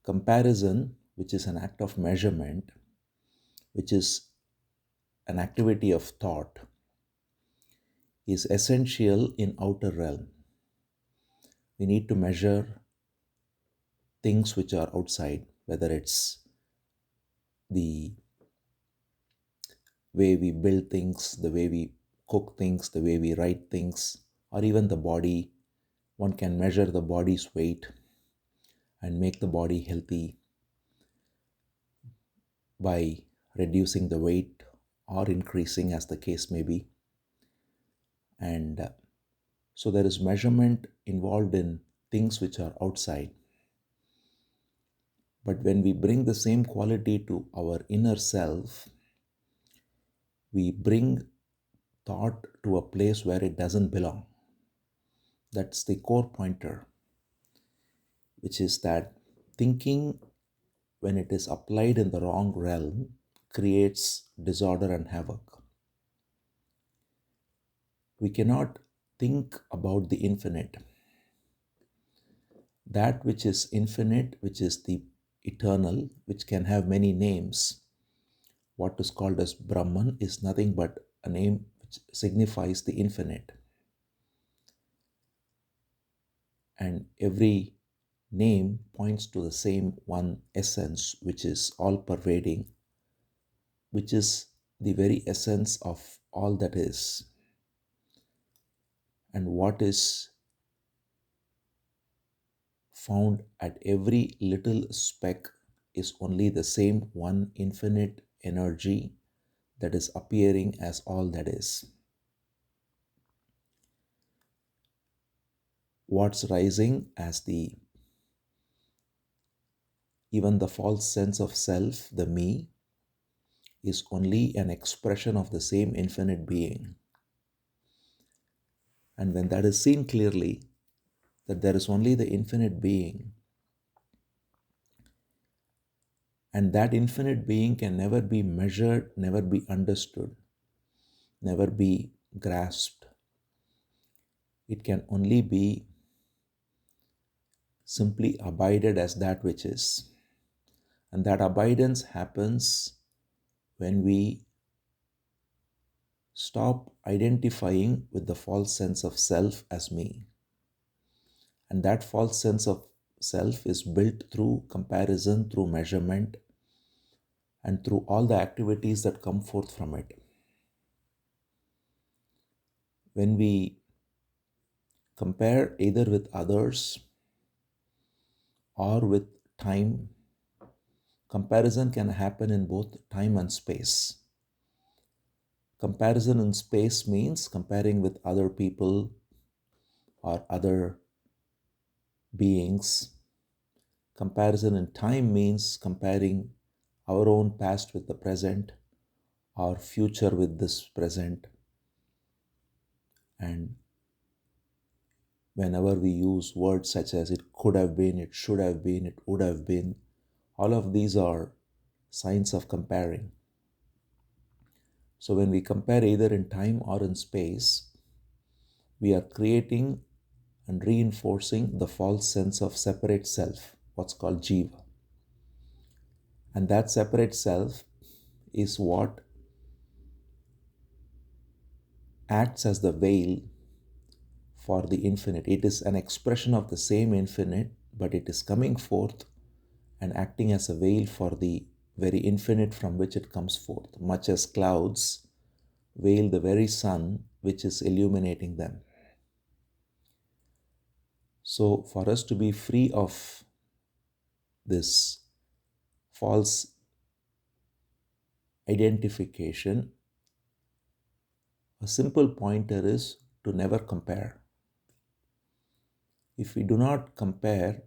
comparison, which is an act of measurement, which is an activity of thought, is essential in outer realm. We need to measure things which are outside, whether it's the way we build things, the way we cook things, the way we write things, or even the body. One can measure the body's weight and make the body healthy by reducing the weight or increasing, as the case may be. And so there is measurement involved in things which are outside. But when we bring the same quality to our inner self, we bring thought to a place where it doesn't belong. That's the core pointer, which is that thinking, when it is applied in the wrong realm, creates disorder and havoc. We cannot think about the infinite. That which is infinite, which is the eternal, which can have many names, what is called as Brahman, is nothing but a name which signifies the infinite. And every name points to the same one essence, which is all pervading, which is the very essence of all that is. And what is found at every little speck is only the same one infinite energy that is appearing as all that is. What's rising as even the false sense of self, the me, is only an expression of the same infinite being. And when that is seen clearly, that there is only the infinite being, and that infinite being can never be measured, never be understood, never be grasped. It can only be simply abided as that which is. And that abidance happens when we stop identifying with the false sense of self as me. And that false sense of self is built through comparison, through measurement, and through all the activities that come forth from it. When we compare either with others or with time, comparison can happen in both time and space. Comparison in space means comparing with other people or other beings. Comparison in time means comparing our own past with the present, our future with this present. And whenever we use words such as it could have been, it should have been, it would have been, all of these are signs of comparing. So when we compare either in time or in space, we are creating and reinforcing the false sense of separate self, what's called jiva. And that separate self is what acts as the veil for the infinite. It is an expression of the same infinite, but it is coming forth and acting as a veil for the very infinite from which it comes forth, much as clouds veil the very sun which is illuminating them. So, for us to be free of this false identification, a simple pointer is to never compare. If we do not compare,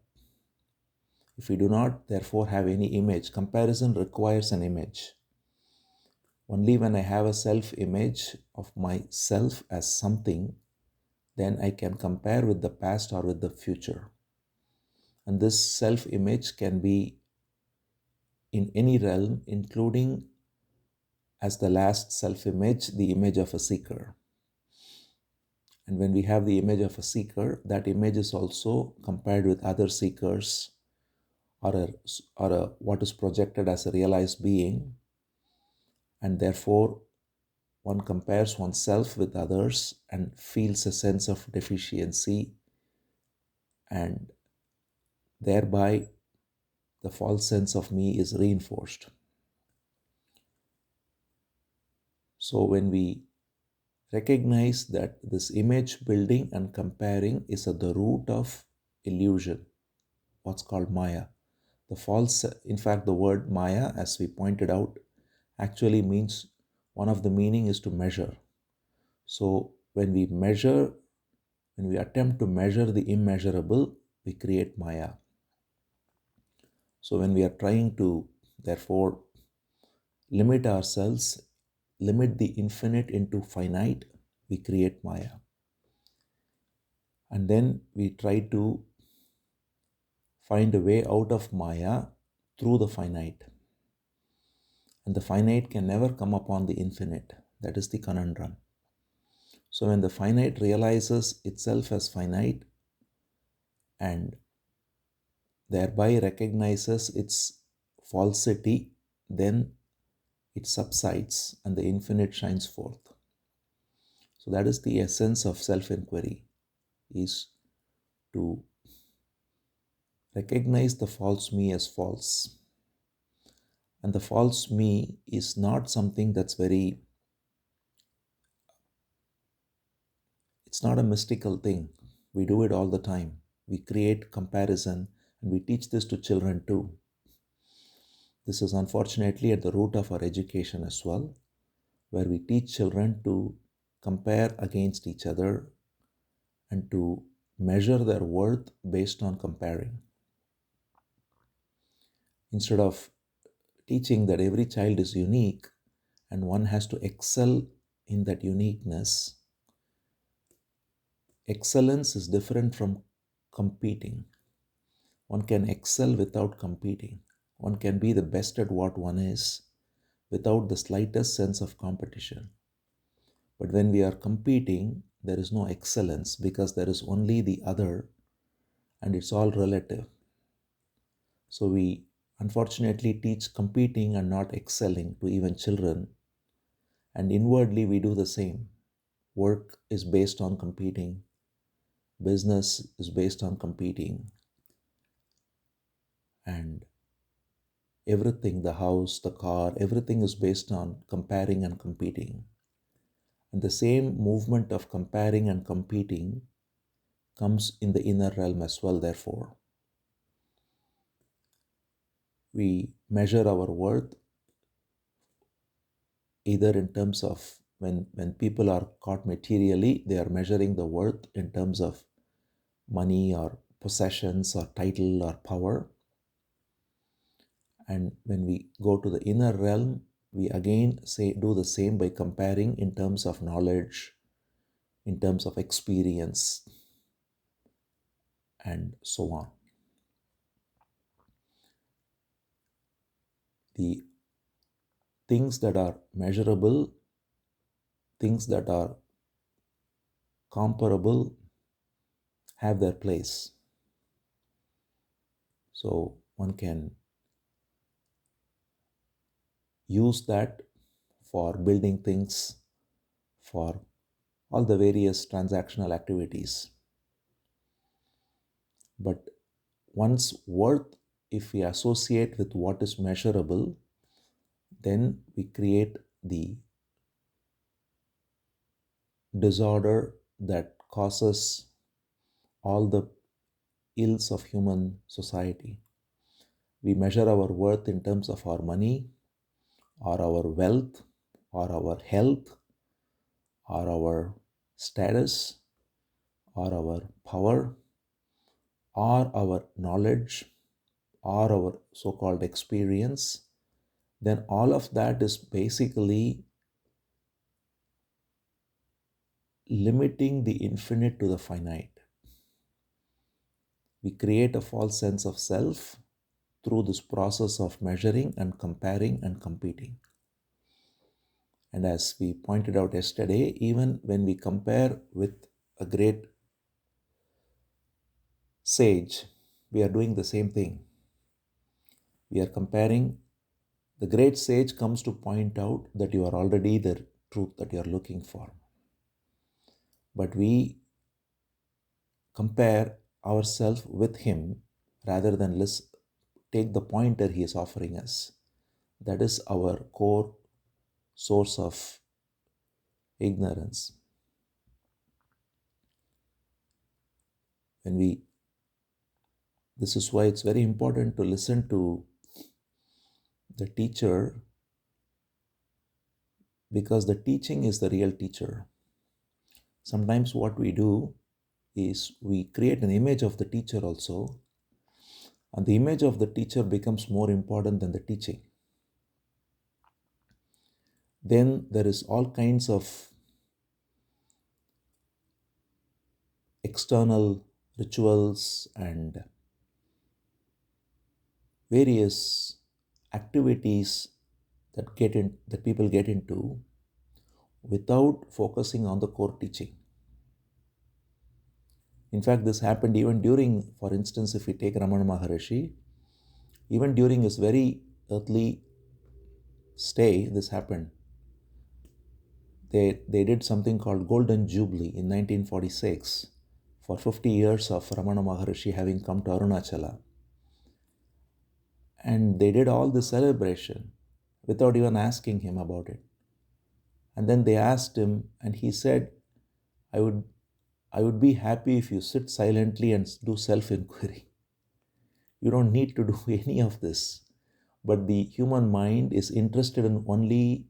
if we do not therefore have any image, comparison requires an image. Only when I have a self-image of myself as something, then I can compare with the past or with the future. And this self-image can be in any realm, including as the last self-image, the image of a seeker. And when we have the image of a seeker, that image is also compared with other seekers what is projected as a realized being, and therefore one compares oneself with others and feels a sense of deficiency, and thereby the false sense of me is reinforced. So when we recognize that this image building and comparing is at the root of illusion, what's called Maya. The false, in fact, the word Maya, as we pointed out, actually means, one of the meaning is to measure. So when we measure, when we attempt to measure the immeasurable, we create Maya. So when we are trying to, therefore, limit ourselves, limit the infinite into finite, we create Maya. And then we try to find a way out of Maya through the finite. And the finite can never come upon the infinite. That is the conundrum. So when the finite realizes itself as finite and thereby recognizes its falsity, then it subsides and the infinite shines forth. So that is the essence of self-inquiry, is to recognize the false me as false. And the false me is not something that's very, it's not a mystical thing. We do it all the time. We create comparison, and we teach this to children too. This is unfortunately at the root of our education as well, where we teach children to compare against each other and to measure their worth based on comparing. Instead of teaching that every child is unique and one has to excel in that uniqueness, excellence is different from competing. One can excel without competing. One can be the best at what one is without the slightest sense of competition. But when we are competing, there is no excellence because there is only the other and it's all relative. So we unfortunately teach competing and not excelling to even children. And inwardly, we do the same. Work is based on competing, business is based on competing, and everything, the house, the car, everything is based on comparing and competing. And the same movement of comparing and competing comes in the inner realm as well, therefore. We measure our worth either in terms of when people are caught materially, they are measuring the worth in terms of money or possessions or title or power. And when we go to the inner realm, we again do the same by comparing in terms of knowledge, in terms of experience, and so on. The things that are measurable, things that are comparable have their place. So one can use that for building things, for all the various transactional activities. But one's worth, if we associate with what is measurable, then we create the disorder that causes all the ills of human society. We measure our worth in terms of our money, or our wealth, or our health, or our status, or our power, or our knowledge, or our so called experience. Then all of that is basically limiting the infinite to the finite. We create a false sense of self through this process of measuring and comparing and competing. And as we pointed out yesterday, even when we compare with a great sage, we are doing the same thing. We are comparing. The great sage comes to point out that you are already the truth that you are looking for. But we compare ourselves with him rather than take the pointer he is offering us. That is our core source of ignorance. When we This is why it's very important to listen to the teacher, because the teaching is the real teacher. Sometimes what we do is we create an image of the teacher also, and the image of the teacher becomes more important than the teaching. Then there is all kinds of external rituals and various activities that people get into without focusing on the core teaching. In fact, this happened even during, for instance, if we take Ramana Maharishi, even during his very earthly stay, this happened. They did something called Golden Jubilee in 1946 for 50 years of Ramana Maharishi having come to Arunachala. And they did all the celebration without even asking him about it. And then they asked him, and he said, I would be happy if you sit silently and do self-inquiry. You don't need to do any of this. But the human mind is interested in only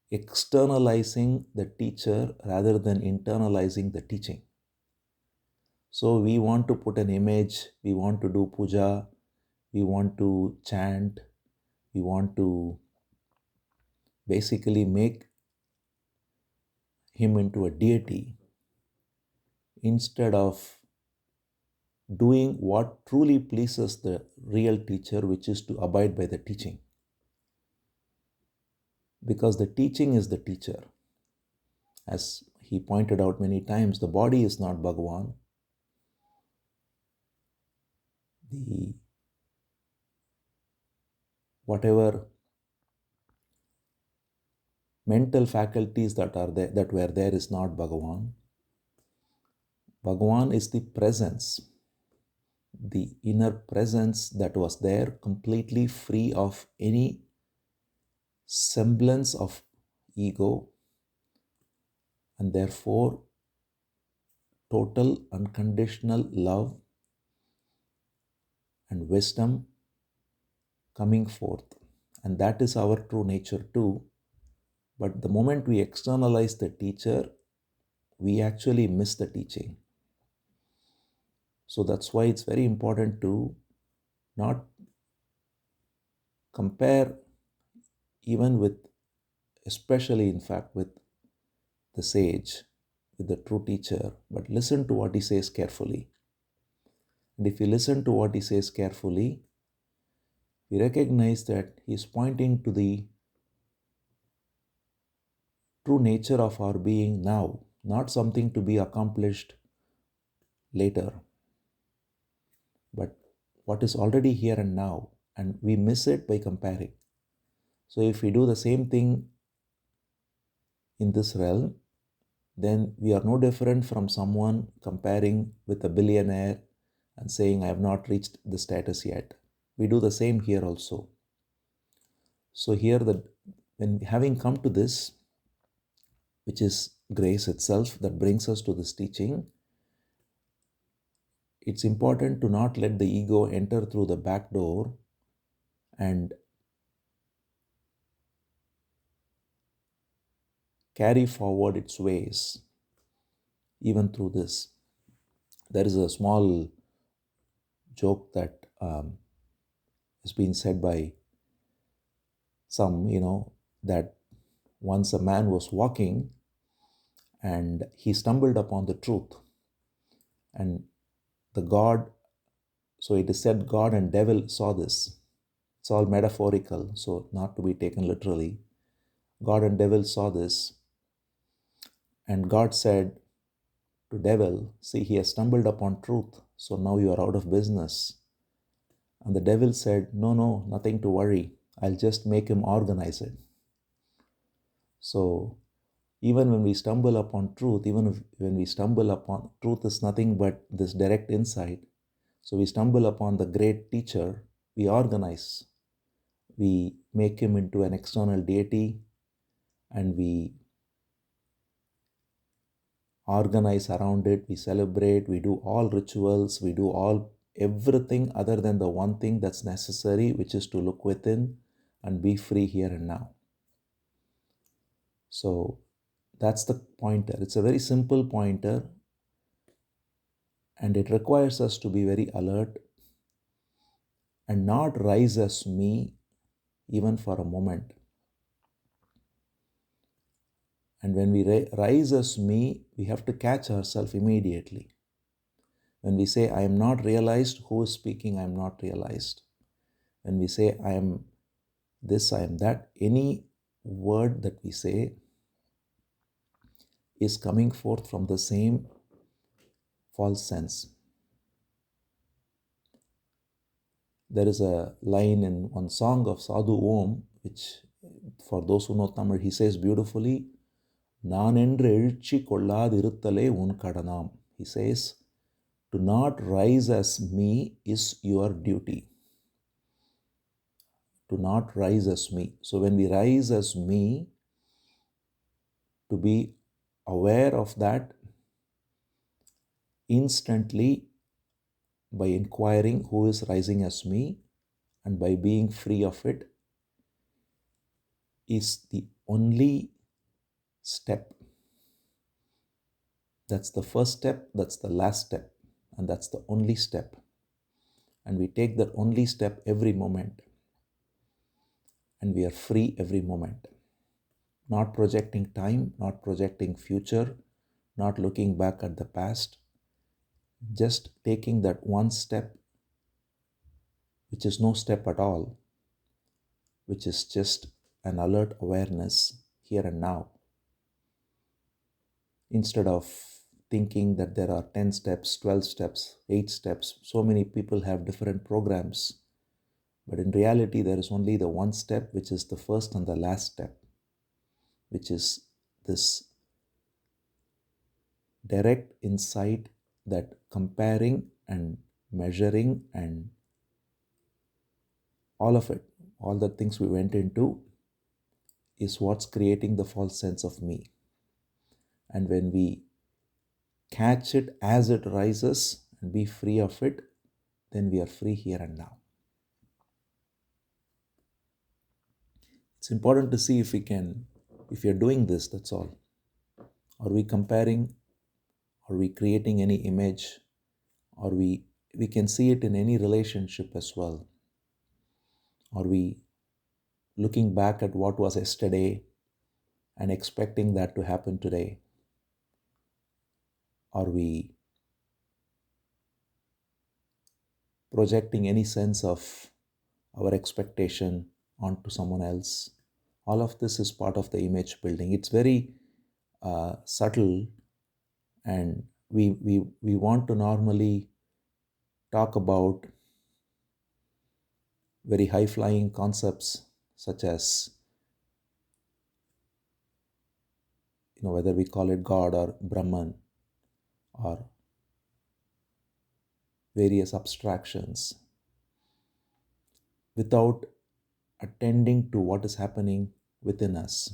externalizing the teacher rather than internalizing the teaching. So we want to put an image, we want to do puja, we want to chant, we want to basically make him into a deity instead of doing what truly pleases the real teacher, which is to abide by the teaching. Because the teaching is the teacher. As he pointed out many times, the body is not Bhagavan. The whatever mental faculties that were there is not Bhagavan. Bhagavan is the presence, the inner presence that was there, completely free of any semblance of ego, and therefore total unconditional love and wisdom coming forth. And that is our true nature too. But the moment we externalize the teacher, we actually miss the teaching. So that's why it's very important to not compare, even with, especially in fact, with the sage, with the true teacher, but listen to what he says carefully. And if you listen to what he says carefully, we recognize that he is pointing to the true nature of our being now, not something to be accomplished later, but what is already here and now, and we miss it by comparing. So if we do the same thing in this realm, then we are no different from someone comparing with a billionaire and saying, I have not reached the status yet. We do the same here also. So here, when having come to this, which is grace itself that brings us to this teaching, it's important to not let the ego enter through the back door and carry forward its ways even through this. There is a small joke that has been said by some, that once a man was walking and he stumbled upon the truth. And the God, so it is said, God and devil saw this. It's all metaphorical, so not to be taken literally. God and devil saw this, and God said to devil, see, he has stumbled upon truth, so now you are out of business. And the devil said, no, no, nothing to worry. I'll just make him organize it. So even when we stumble upon truth, when we stumble upon truth is nothing but this direct insight. So we stumble upon the great teacher, we organize, we make him into an external deity, and we organize around it, we celebrate, we do all rituals, we do all everything other than the one thing that's necessary, which is to look within and be free here and now. So that's the pointer. It's a very simple pointer, and it requires us to be very alert and not rise as me even for a moment. And when we rise as me, we have to catch ourselves immediately. When we say, I am not realized, who is speaking? I am not realized. When we say, I am this, I am that, any word that we say is coming forth from the same false sense. There is a line in one song of Sadhu Om, which for those who know Tamil, he says beautifully, நான் என்று எழுச்சி கொள்ளாதிருத்தலே உன் கடனாம். He says, to not rise as me is your duty. To not rise as me. So when we rise as me, to be aware of that instantly by inquiring who is rising as me and by being free of it is the only step. That's the first step, that's the last step, and that's the only step. And we take that only step every moment, and we are free every moment. Not projecting time, not projecting future, not looking back at the past, just taking that one step, which is no step at all, which is just an alert awareness here and now. Instead of thinking that there are 10 steps, 12 steps, 8 steps, so many people have different programs. But in reality, there is only the one step, which is the first and the last step, which is this direct insight that comparing and measuring and all of it, all the things we went into, is what's creating the false sense of me. And when we catch it as it rises and be free of it, then we are free here and now. It's important to see if you're doing this, that's all. Are we comparing? Are we creating any image? Or we can see it in any relationship as well. Are we looking back at what was yesterday and expecting that to happen today? Are we projecting any sense of our expectation onto someone else? All of this is part of the image building. It's very subtle, and we want to normally talk about very high-flying concepts such as, whether we call it God or Brahman or various abstractions, without attending to what is happening within us.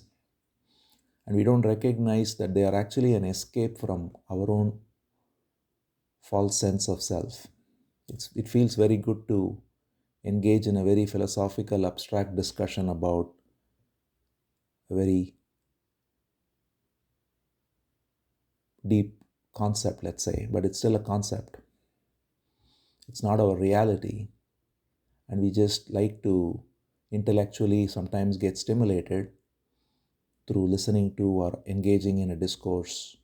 And we don't recognize that they are actually an escape from our own false sense of self. It feels very good to engage in a very philosophical, abstract discussion about a very deep concept, let's say, but it's still a concept. It's not our reality. And we just like to intellectually sometimes get stimulated through listening to or engaging in a discourse.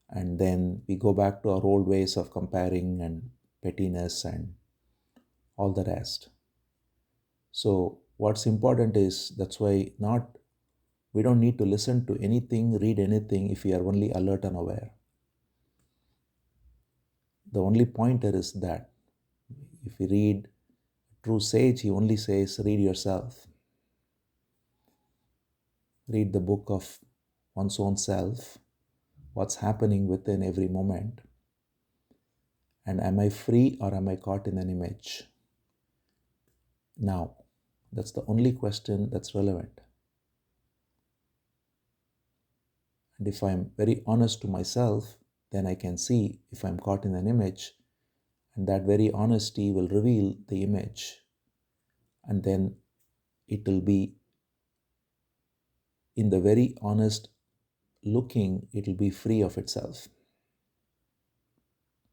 And then we go back to our old ways of comparing and pettiness and all the rest. So what's important is, that's why we don't need to listen to anything, read anything if we are only alert and aware. The only pointer is that if we read true sage, he only says, read yourself. Read the book of one's own self, what's happening within every moment. And am I free or am I caught in an image? Now, that's the only question that's relevant. And if I'm very honest to myself, then I can see if I'm caught in an image, and that very honesty will reveal the image. And then it will be in the very honest looking, it will be free of itself.